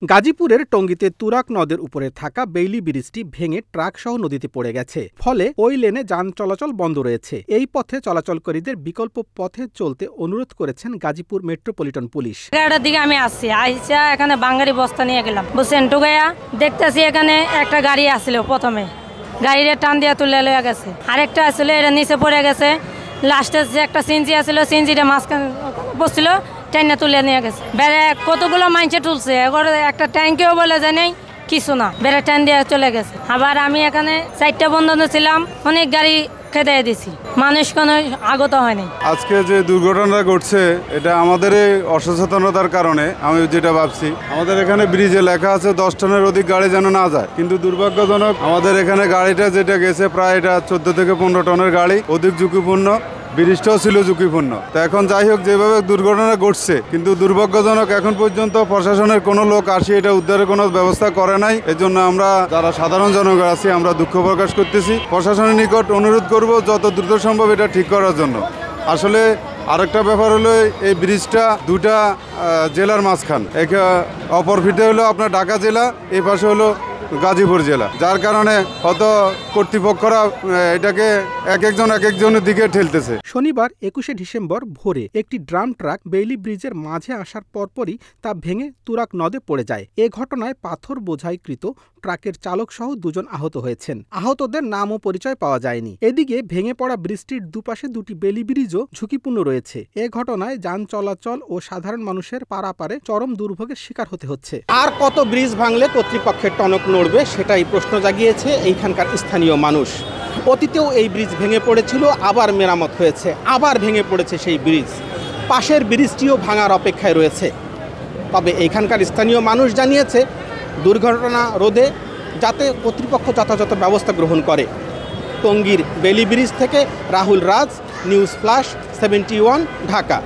গাজীপুরের টঙ্গীতে তুরাগ নদের উপরে থাকা বেইলি ব্রিজটি ভেঙে ট্রাকসহ নদীতে পড়ে গেছে। ফলে ওই লেনে যান চলাচল বন্ধ রয়েছে। এই পথে চলাচলকারীদের বিকল্প পথে চলতে অনুরোধ করেছেন গাজীপুর মেট্রোপলিটন পুলিশ। 11টার দিকে আমি আসছি, আইসা এখানে বাঙালি বস্তা নিয়ে গেলাম, বুঝছেন, টুকাইয়া দেখতেছি এখানে একটা গাড়ি আসছিল, প্রথমে গাড়িটা টান দিয়া তুলে লয়ে গেছে, আরেকটা আসলে এটা নিচে পড়ে গেছে, লাস্টে যে একটা সিনজি আসছিল, সিনজিটা মাঝখানে বসছিল, ট্রেনে তুলে নিয়ে গেছে। বেড়ে কতগুলো মাইনসে তুলছে, একটা ট্যাঙ্কেও বলে যায় নেই কিছু না, বেড়ে ট্রেন দিয়ে চলে গেছে। আবার আমি এখানে 4টা বন্ধন ছিলাম, অনেক গাড়ি খেতে দিছি, মানুষ কোনো আগত হয়নি। আজকে যে দুর্ঘটনা ঘটছে এটা আমাদের অসচেতনতার কারণে। আমি যেটা ভাবছি, আমাদের এখানে ব্রিজে লেখা আছে 10 টনের অধিক গাড়ি যেন না যায়, কিন্তু দুর্ভাগ্যজনক আমাদের এখানে গাড়িটা যেটা গেছে প্রায় এটা 14 থেকে 15 টনের গাড়ি, অধিক ঝুঁকিপূর্ণ, ব্রিজটাও ছিল ঝুঁকিপূর্ণ। তো এখন যাই হোক, যেভাবে দুর্ঘটনা ঘটছে, কিন্তু দুর্ভাগ্যজনক এখন পর্যন্ত প্রশাসনের কোনো লোক আসি এটা উদ্ধারের কোনো ব্যবস্থা করে নাই। এর জন্য আমরা যারা সাধারণ জনগণ আছি আমরা দুঃখ প্রকাশ করতেছি। প্রশাসনের নিকট অনুরোধ করব যত দ্রুত সম্ভব এটা ঠিক করার জন্য। আসলে আরেকটা ব্যাপার হলো, এই ব্রিজটা দুটা জেলার মাঝখান, অপর ফিটে হলো আপনার ঢাকা জেলা, এই পাশে হলো গাজীপুর জেলা, যার কারণে হয়তো কর্তৃপক্ষরা এটাকে এক একজনের দিকে ঠেলতেছে। শনিবার 21শে ডিসেম্বর ভোরে একটি ড্রাম ট্রাক বেইলি ব্রিজের মাঝে আসার পরপরই তা ভেঙে তুরাগ নদে পড়ে যায়। এ ঘটনায় পাথর বোঝাইকৃত ট্রাকের চালক সহ 2 জন আহত হয়েছেন। আহতদের নাম ও পরিচয় পাওয়া যায়নি। এদিকে ভেঙে পড়া ব্রিজটির দুপাশে 2টি বেইলি ব্রিজও ঝুঁকিপূর্ণ রয়েছে। এ ঘটনায় যান চলাচল ও সাধারণ মানুষের পারাপারে চরম দুর্ভোগের শিকার হতে হচ্ছে। আর কত ব্রিজ ভাঙলে কর্তৃপক্ষের টনক নড়বে, সেটাই প্রশ্ন জাগিয়েছে এইখানকার স্থানীয় মানুষ। অতীতেও এই ব্রিজ ভেঙে পড়েছিল, আবার মেরামত হয়েছে, আবার ভেঙে পড়েছে সেই ব্রিজ। পাশের ব্রিজটিও ভাঙার অপেক্ষায় রয়েছে। তবে এইখানকার স্থানীয় মানুষ জানিয়েছে দুর্ঘটনা রোধে যাতে কর্তৃপক্ষ যথাযথ ব্যবস্থা গ্রহণ করে। টঙ্গীর বেইলি ব্রিজ থেকে রাহুল রাজ, নিউজ ফ্ল্যাশ 71, ঢাকা।